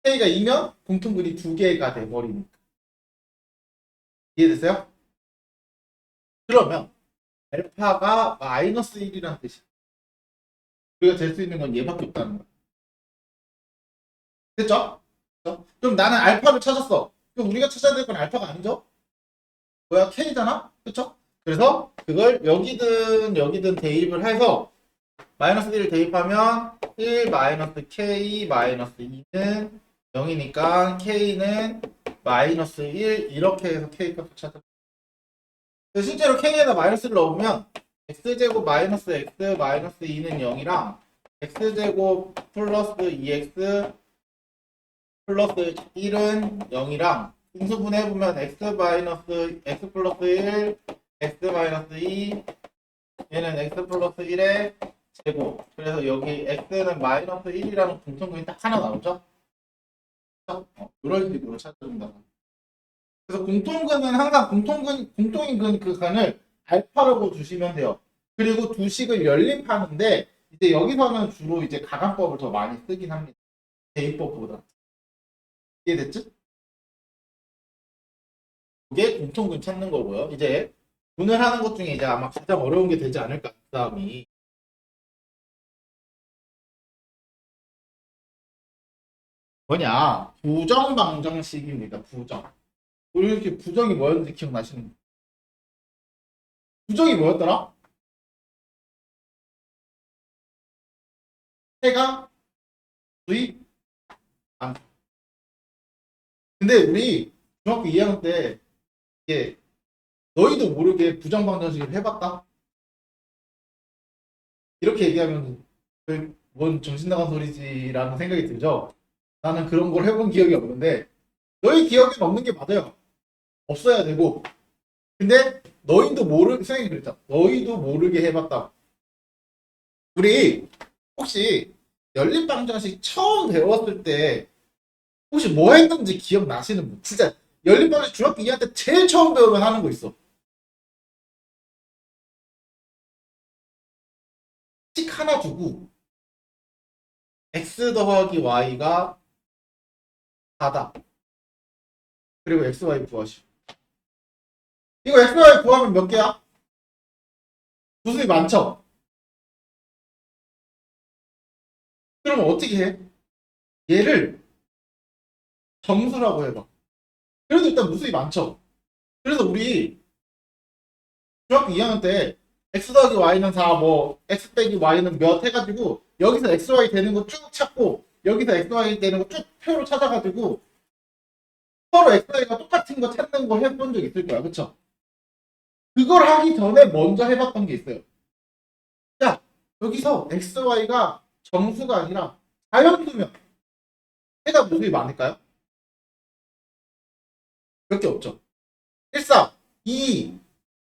K가 2면 공통근이 두 개가 돼버리니까. 이해됐어요? 그러면 알파가 마이너스 1이라는 뜻이야. 우리가 잴 수 있는 건 얘밖에 없다는 거야. 됐죠? 됐죠? 그럼 나는 알파를 찾았어. 그럼 우리가 찾아야 될 건 알파가 아니죠? 뭐야? K잖아? 그쵸? 그래서 그걸 여기든 여기든 대입을 해서 마이너스 1을 대입하면 1 마이너스 K 마이너스 2는 0이니까 K는 마이너스 1 이렇게 해서 K 값을 찾아. 실제로 K에다 마이너스를 넣으면 X제곱 마이너스 X 마이너스 2는 0이랑 X제곱 플러스 2X 플러스 1은 0이랑 분수분해해보면 X 마이너스 X 플러스 1 X 마이너스 2 얘는 X 플러스 1의 제곱. 그래서 여기 X는 마이너스 1이라는 공통근이 딱 하나 나오죠? 이런 식으로 찾아준다. 그래서 공통근은 항상 공통인 그 간을 알파라고 두시면 돼요. 그리고 두 식을 연립하는데 이제 여기서는 주로 이제 가간법을 더 많이 쓰긴 합니다. 대입법보다. 이해됐죠? 이게 공통근 찾는 거고요. 이제 분을 하는 것 중에 이제 아마 가장 어려운 게 되지 않을까. 그 다음이 뭐냐? 부정방정식입니다. 부정. 우리 이렇게 부정이 뭐였는지 기억나시는 분? 부정이 뭐였더라? 해가 수입 안. 근데 우리 중학교 2학년 때 이게 너희도 모르게 부정방정식을 해봤다? 이렇게 얘기하면 뭔 정신 나간 소리지라는 생각이 들죠? 나는 그런 걸 해본 기억이 없는데 너희 기억에는 없는 게 맞아요. 없어야 되고. 근데 너희도 선생님이 그랬잖아. 너희도 모르게 해봤다. 우리 혹시 연립방정식 처음 배웠을 때 혹시 뭐 했는지 기억나시는 분? 진짜 연립방정식 중학교 2학년 때 제일 처음 배우면 하는 거 있어. 식 하나 두고 x 더하기 y가 4다. 그리고 xy 구하시오. 이거 xy 구하면 몇 개야? 무수히 많죠? 그러면 어떻게 해? 얘를 정수라고 해봐. 그래도 일단 무수히 많죠? 그래서 우리 중학교 2학년 때 x 더하기 y는 4, 뭐 x 빼기 y는 몇 해가지고 여기서 xy 되는 거 쭉 찾고 여기서 xy 되는 거 쭉 표로 찾아가지고 서로 xy가 똑같은 거 찾는 거 해본 적 있을 거야. 그쵸? 그걸 하기 전에 먼저 해봤던 게 있어요. 자, 여기서 xy가 정수가 아니라 자연수면 해가 무수히 많을까요? 몇 개 없죠. 1, 4, 2,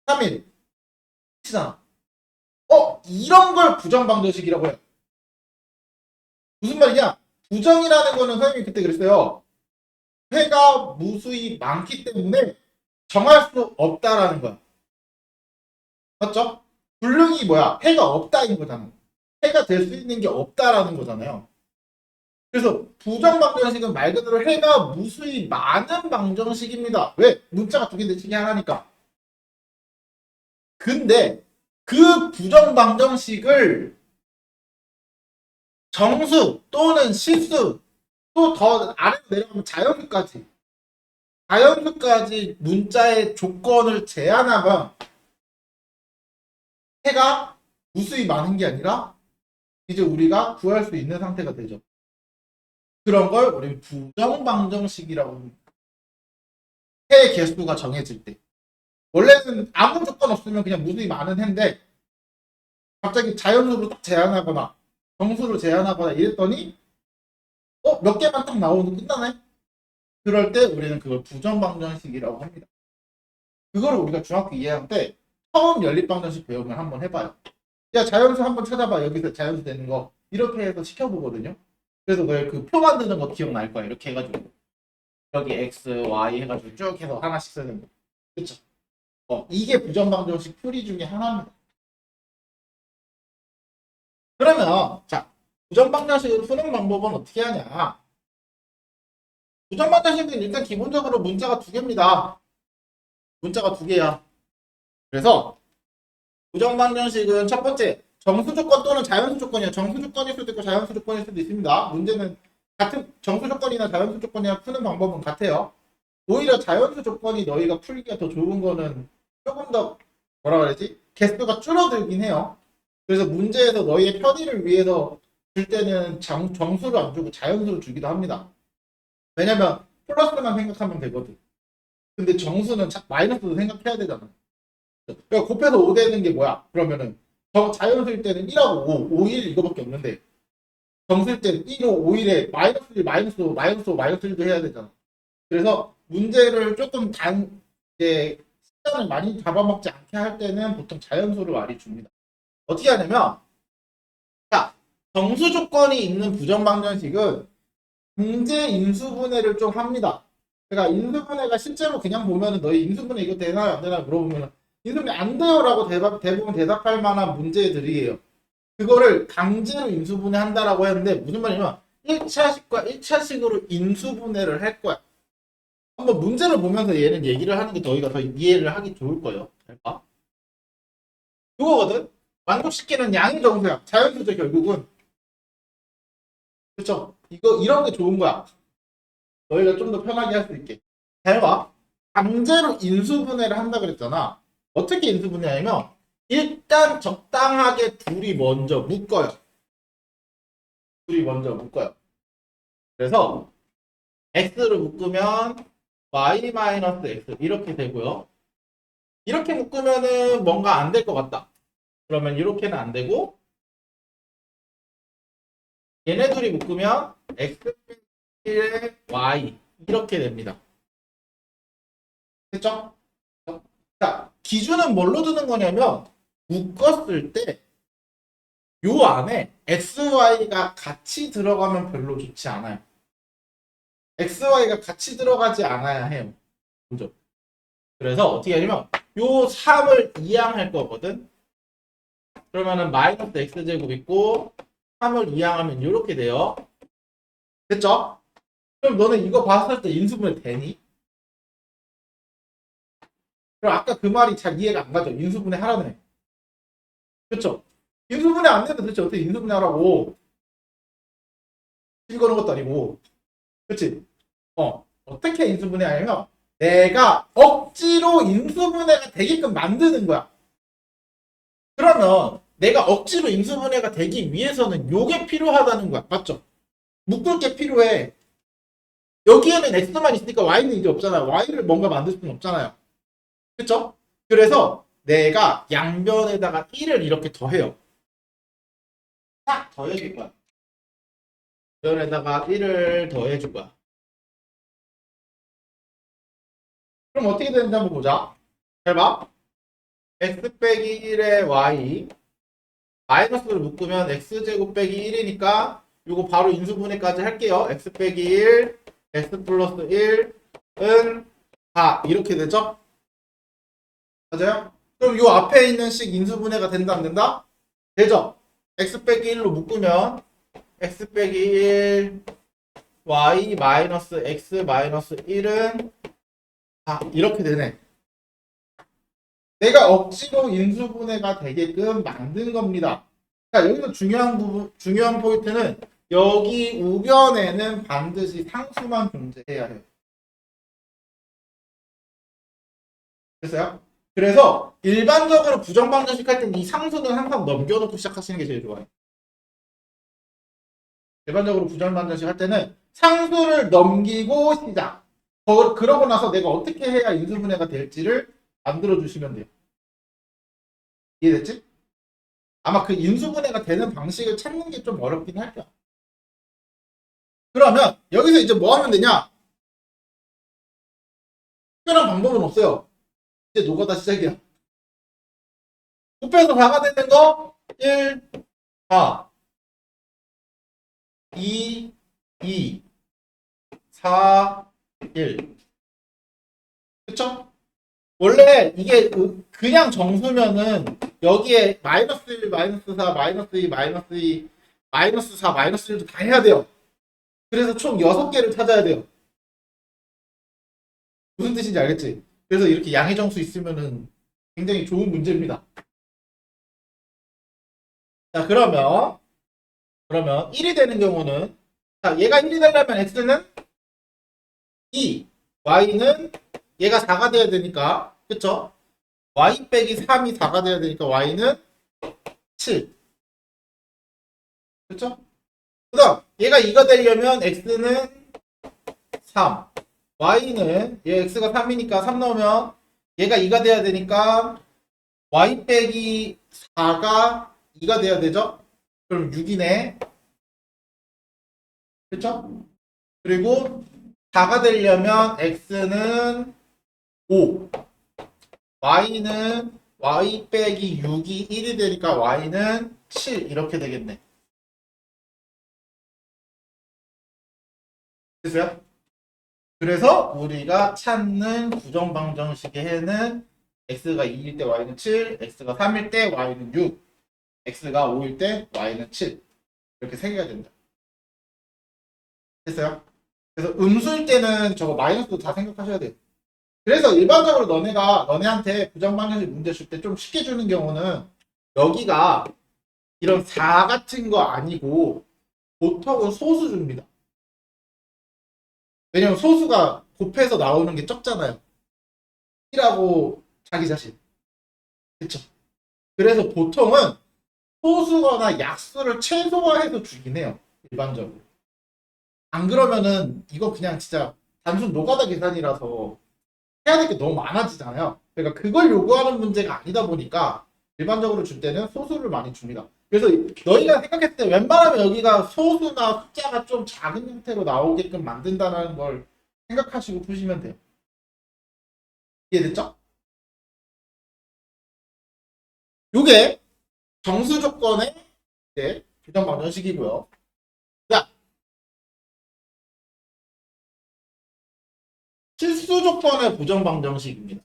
3, 1 치잖아. 이런 걸 부정방정식이라고 해요. 무슨 말이냐? 부정이라는 거는 선생님이 그때 그랬어요. 회가 무수히 많기 때문에 정할 수 없다라는 거야. 맞죠? 불능이 뭐야? 회가 없다인 거잖아. 회가 될 수 있는 게 없다라는 거잖아요. 그래서 부정방정식은 말 그대로 해가 무수히 많은 방정식입니다. 왜? 문자가 두 개인데 층이 하나니까. 근데 그 부정방정식을 정수 또는 실수 또 더 아래로 내려가면 자연수까지 문자의 조건을 제한하면 해가 무수히 많은 게 아니라 이제 우리가 구할 수 있는 상태가 되죠. 그런 걸 우리 부정방정식이라고 합니다. 해 개수가 정해질 때. 원래는 아무 조건 없으면 그냥 무수히 많은 해인데 갑자기 자연수로 딱 제한하거나 정수로 제한하거나 이랬더니 몇 개만 딱 나오면 끝나네? 그럴 때 우리는 그걸 부정방정식이라고 합니다. 그거를 우리가 중학교 2학년 때 처음 연립방정식 배우면 한번 해봐요. 야, 자연수 한번 찾아봐. 여기서 자연수 되는 거. 이렇게 해서 시켜보거든요. 그래서 너의 그 표 만드는 거 기억날 거야. 이렇게 해가지고. 여기 X, Y 해가지고 쭉 해서 하나씩 쓰는 거. 그쵸? 이게 부정방정식 풀이 중에 하나입니다. 그러면, 자, 부정방정식을 푸는 방법은 어떻게 하냐? 부정방정식은 일단 기본적으로 문자가 두 개입니다. 문자가 두 개야. 그래서, 부정방정식은 첫 번째, 정수 조건 또는 자연수 조건이야. 정수 조건일 수도 있고 자연수 조건일 수도 있습니다. 문제는 같은 정수 조건이나 자연수 조건이나 푸는 방법은 같아요. 오히려 자연수 조건이 너희가 풀기가 더 좋은 거는 조금 더 뭐라 그러지? 개수가 줄어들긴 해요. 그래서 문제에서 너희의 편의를 위해서 줄 때는 정수를 안 주고 자연수를 주기도 합니다. 왜냐면 플러스만 생각하면 되거든. 근데 정수는 마이너스도 생각해야 되잖아. 그러니까 곱해서 5 되는 게 뭐야? 그러면은 자연수일 때는 1하고 5, 1 이거밖에 없는데 정수일 때는 1, 5, 5일에 마이너스 1, 마이너스 5, 마이너스 5, 마이너스 1도 해야 되잖아. 그래서 문제를 조금 이제 시간을 많이 잡아먹지 않게 할 때는 보통 자연수를 많이 줍니다. 어떻게 하냐면, 자, 정수 조건이 있는 부정방정식은 문제 인수분해를 좀 합니다. 그러니까 인수분해가 실제로 그냥 보면은 너희 인수분해 이거 되나요 안 되나요 물어보면 인수분해 안 돼요라고 대부분 대답할 만한 문제들이에요. 그거를 강제로 인수분해 한다라고 했는데 무슨 말이냐면 1차식과 1차식으로 인수분해를 할 거야. 한번 문제를 보면서 얘는 얘기를 하는 게 너희가 더 이해를 하기 좋을 거예요. 잘 봐. 그거거든. 만족시키는 양의 정수야. 자연수죠 결국은. 그렇죠? 이런 게 좋은 거야. 너희가 좀 더 편하게 할 수 있게. 잘 봐. 강제로 인수분해를 한다 그랬잖아. 어떻게 인수분해하냐면 일단 적당하게 둘이 먼저 묶어요. 둘이 먼저 묶어요. 그래서 x를 묶으면 y-x 이렇게 되고요. 이렇게 묶으면은 뭔가 안 될 것 같다. 그러면 이렇게는 안 되고 얘네 둘이 묶으면 x-의 y 이렇게 됩니다. 됐죠? 자, 기준은 뭘로 두는 거냐면 묶었을 때 요 안에 xy가 같이 들어가면 별로 좋지 않아요. xy가 같이 들어가지 않아야 해요. 그죠? 그래서 어떻게 하냐면 요 3을 이항할 거거든. 그러면은 마이너스 x제곱 있고 3을 이항하면 이렇게 돼요. 됐죠? 그럼 너는 이거 봤을 때 인수분해 되니? 그럼 아까 그 말이 잘 이해가 안 가죠? 인수분해 하라네. 그쵸? 인수분해 안 되는데 도대체 어떻게 인수분해 하라고? 읽어놓은 것도 아니고. 그치? 어떻게 인수분해 하냐면 내가 억지로 인수분해가 되게끔 만드는 거야. 그러면 내가 억지로 인수분해가 되기 위해서는 요게 필요하다는 거야. 맞죠? 묶을 게 필요해. 여기에는 x만 있으니까 y는 이제 없잖아요. y를 뭔가 만들 수는 없잖아요. 그쵸? 그래서 내가 양변에다가 1을 이렇게 더해요. 딱 더해줄 거야. 양변에다가 1을 더해줄 거야. 그럼 어떻게 되는지 한번 보자. 잘 봐. x 빼기 1에 y 마이너스를 묶으면 x제곱 빼기 1이니까 이거 바로 인수분해까지 할게요. x 빼기 1, x 플러스 1은 4 이렇게 되죠? 맞아요? 그럼 이 앞에 있는 식 인수분해가 된다 안 된다? 되죠? x 빼기 1로 묶으면 x 빼기 1 y 마이너스 x 마이너스 1은 4 이렇게 되네. 내가 억지로 인수분해가 되게끔 만든 겁니다. 자, 여기서 중요한 포인트는 여기 우변에는 반드시 상수만 존재해야 해요. 됐어요? 그래서 일반적으로 부정방정식 할 때는 이 상수는 항상 넘겨놓고 시작하시는 게 제일 좋아요. 일반적으로 부정방정식 할 때는 상수를 넘기고 시작. 그러고 나서 내가 어떻게 해야 인수분해가 될지를 만들어 주시면 돼요. 이해됐지? 아마 그 인수분해가 되는 방식을 찾는 게 좀 어렵긴 할 거야. 그러면 여기서 이제 뭐 하면 되냐? 특별한 방법은 없어요. 이제 노가다 시작이야. 곱해서 4가 되는 거 1, 4, 2, 2, 4, 1. 그쵸? 원래 이게 그냥 정수면은 여기에 마이너스 1, 마이너스 4, 마이너스 2, 마이너스 2, 마이너스 4, 마이너스 1도 다 해야 돼요. 그래서 총 6개를 찾아야 돼요. 무슨 뜻인지 알겠지? 그래서 이렇게 양의 정수 있으면은 굉장히 좋은 문제입니다. 자, 그러면 1이 되는 경우는, 자, 얘가 1이 되려면 x는 2, y는 얘가 4가 돼야 되니까, 그쵸? y 빼기 3이 4가 돼야 되니까 y는 7. 그쵸? 그 다음, 얘가 2가 되려면 x는 3, y는, 얘 x가 3이니까 3 넣으면 얘가 2가 돼야 되니까 y 빼기 4가 2가 돼야 되죠? 그럼 6이네. 그쵸? 그리고 4가 되려면 x는 5, y는 y 빼기 6이 1이 되니까 y는 7 이렇게 되겠네. 됐어요? 그래서 우리가 찾는 부정방정식의 해는 x가 2일 때 y는 7, x가 3일 때 y는 6, x가 5일 때 y는 7 이렇게 세 개가 된다. 됐어요? 그래서 음수일 때는 저거 마이너스도 다 생각하셔야 돼요. 그래서 일반적으로 너네한테 부정방정식 문제 줄 때 좀 쉽게 주는 경우는 여기가 이런 4 같은 거 아니고 보통은 소수 줍니다. 왜냐면 소수가 곱해서 나오는 게 적잖아요. 1하고 자기 자신. 그쵸? 그래서 보통은 소수거나 약수를 최소화해서 주긴 해요. 일반적으로. 안 그러면은 이거 그냥 진짜 단순 노가다 계산이라서 해야 될 게 너무 많아지잖아요. 그러니까 그걸 요구하는 문제가 아니다 보니까 일반적으로 줄 때는 소수를 많이 줍니다. 그래서 너희가 생각했을 때 웬만하면 여기가 소수나 숫자가 좀 작은 형태로 나오게끔 만든다는 걸 생각하시고 푸시면 돼요. 이해됐죠? 요게 정수 조건의 규정 방정식이고요. 자, 실수 조건의 부정 방정식입니다.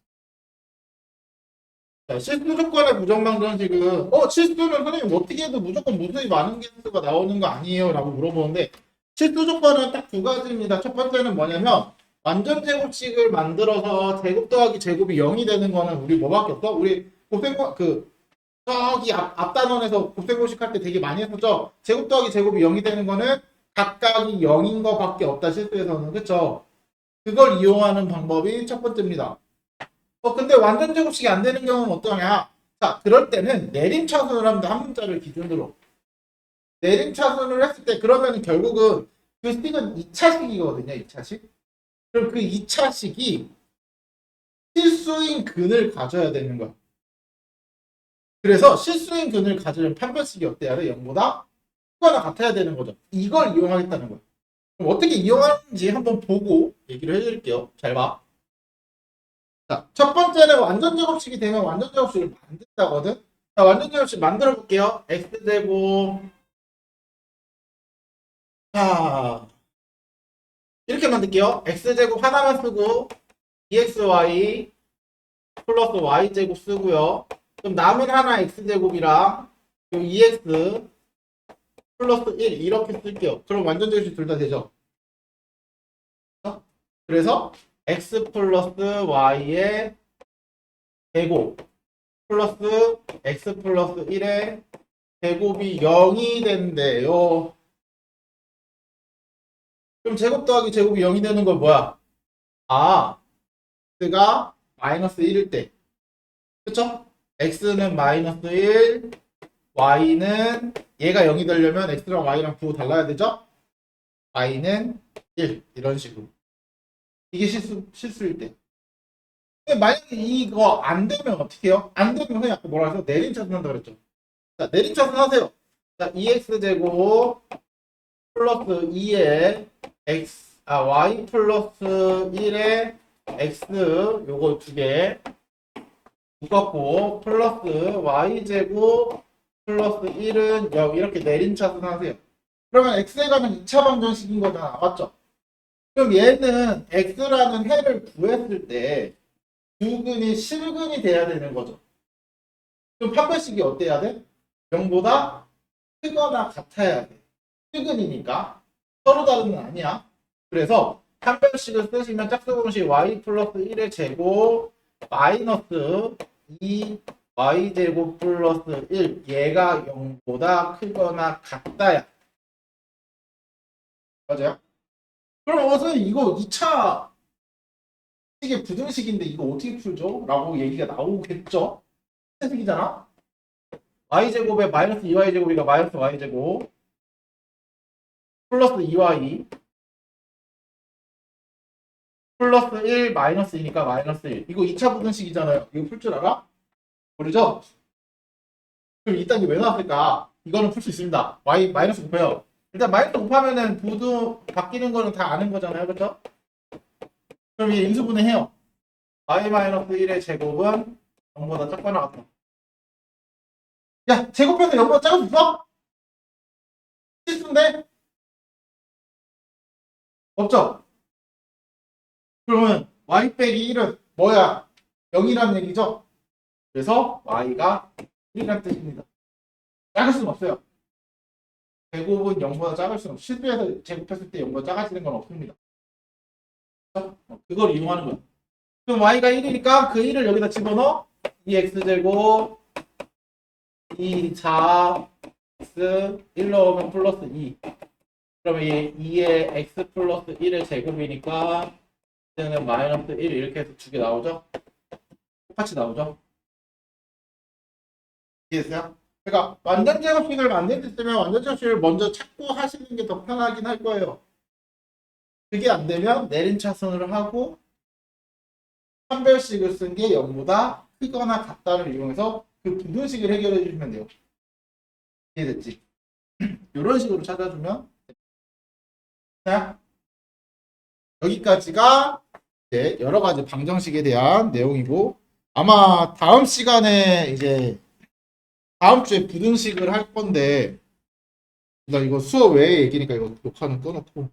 자, 실수 조건의 부정 방정식은 실수는 선생님 어떻게 해도 무조건 무수히 많은 개수가 나오는 거 아니에요? 라고 물어보는데 실수 조건은 딱 두 가지입니다. 첫 번째는 뭐냐면 완전 제곱식을 만들어서 제곱 더하기 제곱이 0이 되는 거는 우리 뭐밖에 없어? 우리 곱셈 저기 앞 단원에서 곱셈공식 할 때 되게 많이 했었죠. 제곱 더하기 제곱이 0이 되는 거는 각각이 0인 거밖에 없다 실수에서는. 그쵸? 그걸 이용하는 방법이 첫 번째입니다. 근데 완전 제곱식이 안 되는 경우는 어떠냐? 자, 그럴 때는 내림차순을 합니다. 한 문자를 기준으로. 내림차순을 했을 때 그러면 결국은 그 식은 2차식이거든요. 2차식. 그럼 그 2차식이 실수인 근을 가져야 되는 거야. 그래서 실수인 근을 가지려면 판별식이 어때야 돼? 0보다 크거나 같아야 되는 거죠. 이걸 이용하겠다는 거예요. 그럼 어떻게 이용하는지 한번 보고 얘기를 해드릴게요. 잘 봐. 자, 첫 번째는 완전 제곱식이 되면 완전 제곱식을 만든다거든. 자, 완전 제곱식 만들어 볼게요. x제곱. 자, 이렇게 만들게요. x제곱 하나만 쓰고 2xy 플러스 y제곱 쓰고요. 그럼 남은 하나 x제곱이랑 2x 플러스 1 이렇게 쓸게요. 그럼 완전 제곱식 둘 다 되죠. 그래서 x 플러스 y의 제곱 플러스 x 플러스 1의 제곱이 0이 된대요. 그럼 제곱 더하기 제곱이 0이 되는 건 뭐야? 아, x가 마이너스 1일 때. 그쵸? x는 마이너스 1, y는 얘가 0이 되려면 x랑 y랑 부호 달라야 되죠? y는 1 이런 식으로. 이게 실수일 때. 근데 만약에 이거 안 되면 어떻게 해요? 안 되면 선생님 아까 뭐라 해서 내림차순 한다 그랬죠? 자, 내림차순 하세요. 자, 2x제곱 플러스 2의 y 플러스 1에 x 요거 두 개 묶었고 플러스 y제곱 플러스 1은 여기 이렇게 내림차순 하세요. 그러면 x에 가는 2차 방정식인 거잖아. 맞죠? 그럼 얘는 x라는 해를 구했을 때 두근이 실근이 돼야 되는 거죠. 그럼 판별식이 어때야 돼? 0보다 크거나 같아야 돼. 실근이니까. 서로 다른 건 아니야. 그래서 판별식을 쓰시면 짝수공식 y 플러스 1의 제곱 마이너스 2 y제곱 플러스 1 얘가 0보다 크거나 같다야. 맞아요? 그럼 선생님 이거 2차 식의 부등식인데 이거 어떻게 풀죠? 라고 얘기가 나오겠죠? 식이잖아? y제곱에 마이너스 2y제곱이니까 마이너스 y제곱 플러스 2y 플러스 1 마이너스 2니까 마이너스 1 이거 2차 부등식이잖아요. 이거 풀 줄 알아? 모르죠? 그럼 이딴 게 왜 나왔을까? 이거는 풀 수 있습니다. y 마이너스 곱해요. 일단 마이너스 곱하면은 부등 바뀌는 거는 다 아는 거잖아요. 그렇죠? 그럼 이 인수분해해요. y 마이너스 1의 제곱은 0보다 작거나 같다. 야, 제곱해서 0보다 작을 수 있어? 실수인데? 없죠? 그러면 y 빼기 1은 뭐야? 0이라는 얘기죠? 그래서 y가 1이라는 뜻입니다. 작을 수는 없어요. 제곱은 0보다 작을 수는 없어요. 실수해서 제곱했을 때 0보다 작아지는 건 없습니다. 그렇죠? 그걸 이용하는 거야. 그럼 y가 1이니까 그 1을 여기다 집어넣어. 2x제곱 2, 4, x 1 넣으면 플러스 2. 그러면 이 2에 x 플러스 1의 제곱이니까 이제는 마이너스 1 이렇게 해서 두 개 나오죠? 똑같이 나오죠? 이해했어요? 그러니까 완전 제곱식을 만들 때 쓰면 완전 제곱식을 먼저 찾고 하시는 게 더 편하긴 할 거예요. 그게 안 되면 내림차순을 하고 판별식을 쓴 게 0보다 크거나 같다를 이용해서 그 부등식을 해결해 주시면 돼요. 이해됐지? 이런 식으로 찾아주면 자, 여기까지가 이제 여러 가지 방정식에 대한 내용이고 아마 다음 시간에 이제 다음 주에 부등식을 할 건데 나 이거 수업 외에 얘기니까 이거 녹화는 꺼놓고